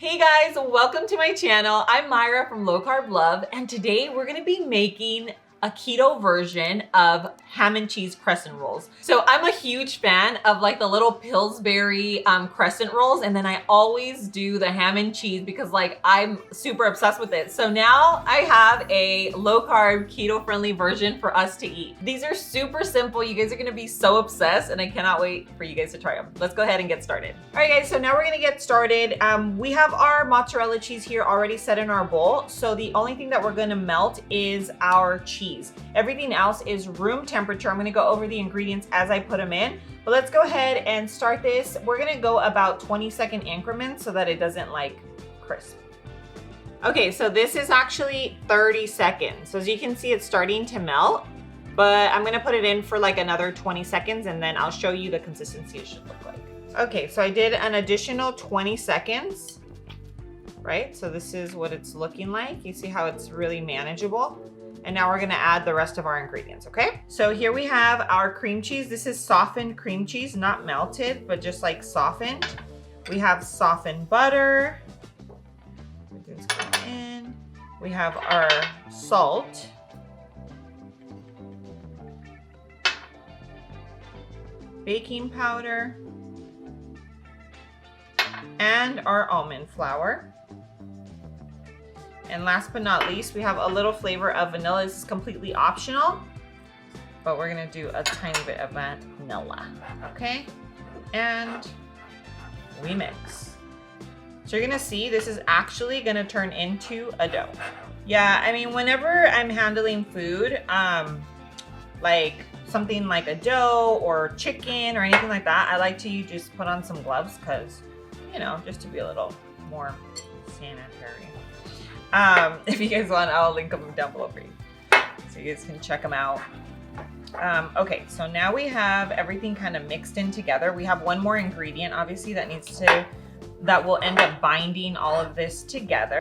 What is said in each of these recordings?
Hey guys, welcome to my channel. I'm Myra from Low Carb Love, and today we're gonna be making a keto version of ham and cheese crescent rolls. So I'm a huge fan of like the little Pillsbury crescent rolls, and then I always do the ham and cheese because like I'm super obsessed with it. So now I have a low carb keto friendly version for us to eat. These are super simple. You guys are gonna be so obsessed, and I cannot wait for you guys to try them. Let's go ahead and get started. All right guys, so now we're gonna get started. We have our mozzarella cheese here already set in our bowl. So the only thing that we're gonna melt is our cheese. Everything else is room temperature. I'm gonna go over the ingredients as I put them in, but let's go ahead and start this. We're gonna go about 20-second increments so that it doesn't like crisp. Okay, so this is actually 30 seconds. So as you can see, it's starting to melt, but I'm gonna put it in for like another 20 seconds and then I'll show you the consistency it should look like. Okay, so I did an additional 20 seconds, right? So this is what it's looking like. You see how it's really manageable? And now we're gonna add the rest of our ingredients, okay? So here we have our cream cheese. This is softened cream cheese, not melted, but just like softened. We have softened butter. Everything's going in. We have our salt. Baking powder. And our almond flour. And last but not least, we have a little flavor of vanilla. This is completely optional, but we're gonna do a tiny bit of vanilla, okay? And we mix. So you're gonna see this is actually gonna turn into a dough. Yeah, I mean, whenever I'm handling food, like something like a dough or chicken or anything like that, I like to just put on some gloves because, you know, just to be a little more sanitary. If you guys want, I'll link them down below for you so you guys can check them out. Okay, so now we have everything kind of mixed in together. We have one more ingredient, obviously, that will end up binding all of this together.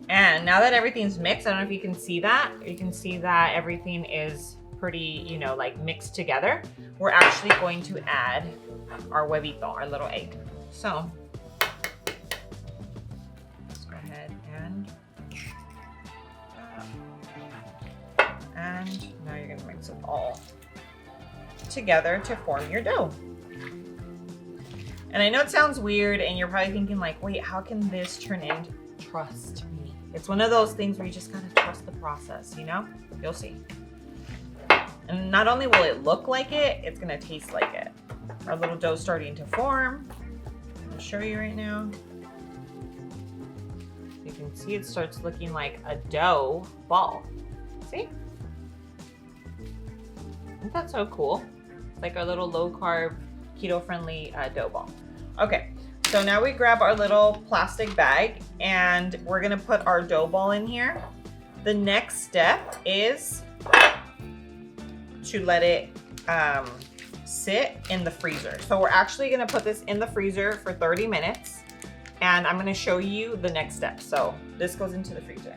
And now that everything's mixed, I don't know if you can see that. You can see that everything is pretty, you know, like mixed together. We're actually going to add our huevito, our little egg. So and now you're gonna mix it all together to form your dough. And I know it sounds weird and you're probably thinking like, wait, how can this turn into, trust me. It's one of those things where you just gotta trust the process, you know? You'll see. And not only will it look like it, it's gonna taste like it. Our little dough's starting to form. I'll show you right now. You can see it starts looking like a dough ball. See? Isn't that so cool? It's like our little low carb, keto friendly dough ball. Okay, so now we grab our little plastic bag and we're gonna put our dough ball in here. The next step is to let it sit in the freezer. So we're actually gonna put this in the freezer for 30 minutes and I'm gonna show you the next step. So this goes into the freezer.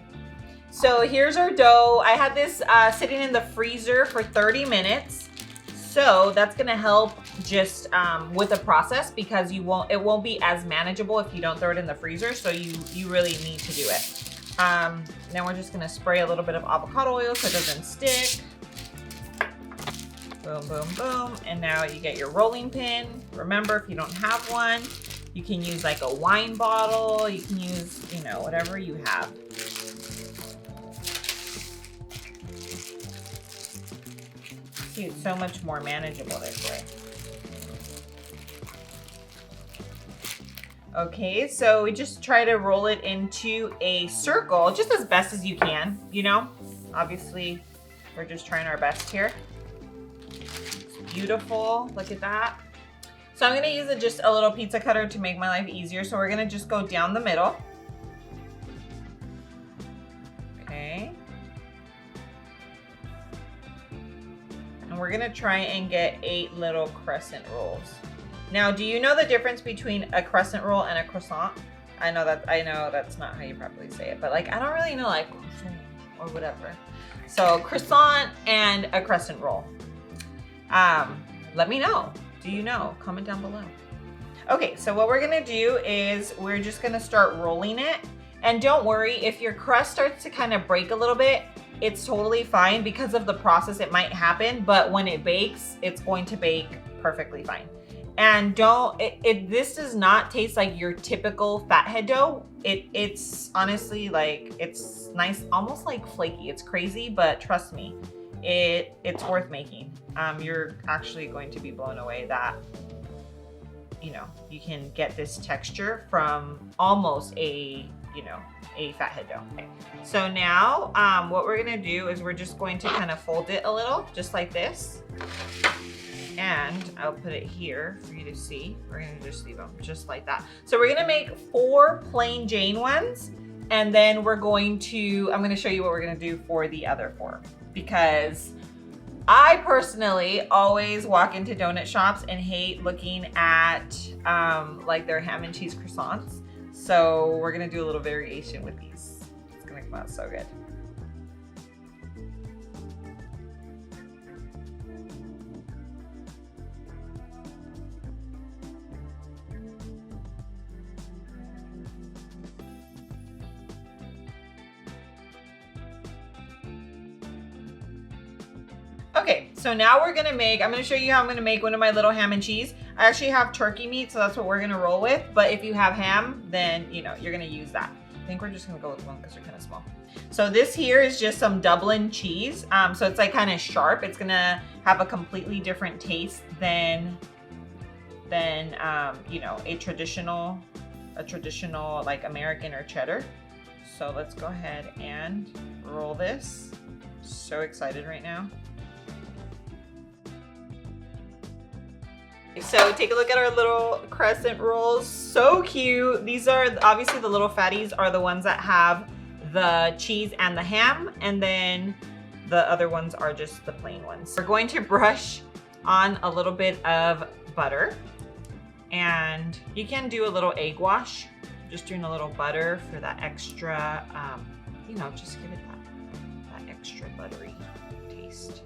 So here's our dough. I had this sitting in the freezer for 30 minutes. So that's gonna help just with the process because it won't be as manageable if you don't throw it in the freezer. So you really need to do it. Now we're just gonna spray a little bit of avocado oil so it doesn't stick. Boom, boom, boom. And now you get your rolling pin. Remember, if you don't have one, you can use like a wine bottle. You can use, you know, whatever you have. See, it's so much more manageable this way. Okay, so we just try to roll it into a circle, just as best as you can, you know? Obviously, we're just trying our best here. It's beautiful, look at that. So I'm gonna use just a little pizza cutter to make my life easier. So we're gonna just go down the middle. Okay. And we're gonna try and get 8 little crescent rolls. Now, do you know the difference between a crescent roll and a croissant? I know that's not how you properly say it, but like, I don't really know like croissant or whatever. So croissant and a crescent roll. Let me know. Do you know? Comment down below. Okay, so what we're gonna do is we're just gonna start rolling it. And don't worry, if your crust starts to kind of break a little bit, it's totally fine. Because of the process, it might happen, but when it bakes, it's going to bake perfectly fine. And this does not taste like your typical fathead dough. It's honestly like, it's nice, almost like flaky. It's crazy, but trust me, it's worth making. You're actually going to be blown away that, you know, you can get this texture from almost a fathead dough. Okay. So now what we're gonna do is we're just going to kind of fold it a little, just like this. And I'll put it here for you to see. We're gonna just leave them just like that. So we're gonna make 4 plain Jane ones, and then I'm gonna show you what we're gonna do for the other 4. Because I personally always walk into donut shops and hate looking at like their ham and cheese croissants. So we're gonna do a little variation with these. It's gonna come out so good. Okay, so now I'm gonna show you how I'm gonna make one of my little ham and cheese. I actually have turkey meat, so that's what we're gonna roll with. But if you have ham, then you're gonna use that. I think we're just gonna go with one because they're kind of small. So this here is just some Dublin cheese. So it's like kind of sharp. It's gonna have a completely different taste than a traditional like American or cheddar. So let's go ahead and roll this. So excited right now. So take a look at our little crescent rolls. So cute. These are obviously the little fatties are the ones that have the cheese and the ham, and then the other ones are just the plain ones. We're going to brush on a little bit of butter, and you can do a little egg wash, just doing a little butter for that extra, just give it that extra buttery taste.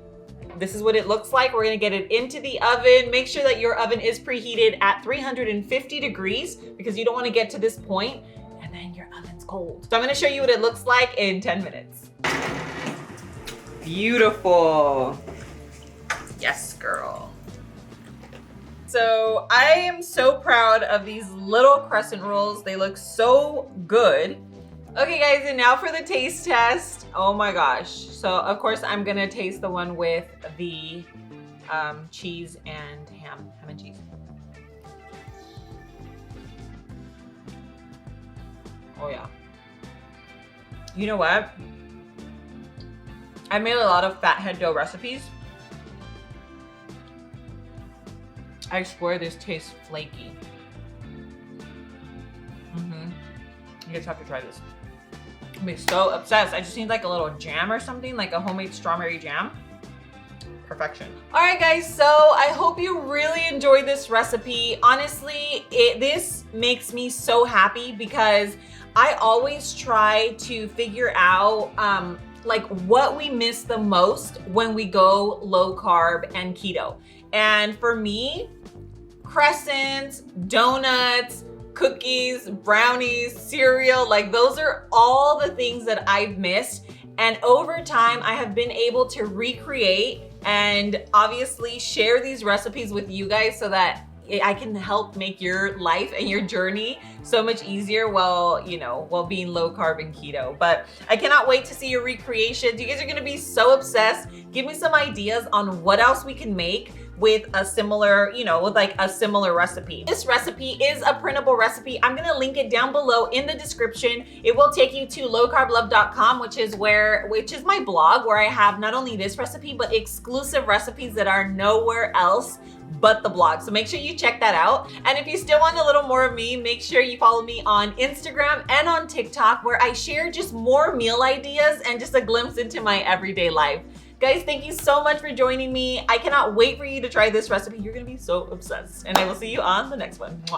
This is what it looks like. We're gonna get it into the oven. Make sure that your oven is preheated at 350 degrees because you don't wanna get to this point and then your oven's cold. So I'm gonna show you what it looks like in 10 minutes. Beautiful. Yes, girl. So I am so proud of these little crescent rolls. They look so good. Okay guys, and now for the taste test. Oh my gosh. So of course I'm gonna taste the one with the cheese and ham and cheese. Oh yeah. You know what? I made a lot of fathead dough recipes. I swear this tastes flaky. You guys have to try this. I'm gonna be so obsessed. I just need like a little jam or something, like a homemade strawberry jam. Perfection. All right guys, so I hope you really enjoyed this recipe. Honestly, this makes me so happy because I always try to figure out like what we miss the most when we go low carb and keto. And for me, crescents, donuts, cookies, brownies, cereal, like those are all the things that I've missed. And over time, I have been able to recreate and obviously share these recipes with you guys so that I can help make your life and your journey so much easier while being low carb and keto. But I cannot wait to see your recreations. You guys are gonna be so obsessed. Give me some ideas on what else we can make with a similar, with like a similar recipe. This recipe is a printable recipe. I'm gonna link it down below in the description. It will take you to lowcarblove.com, which is my blog, where I have not only this recipe, but exclusive recipes that are nowhere else but the blog. So make sure you check that out. And if you still want a little more of me, make sure you follow me on Instagram and on TikTok, where I share just more meal ideas and just a glimpse into my everyday life. Guys, thank you so much for joining me. I cannot wait for you to try this recipe. You're gonna be so obsessed. And I will see you on the next one. Mwah.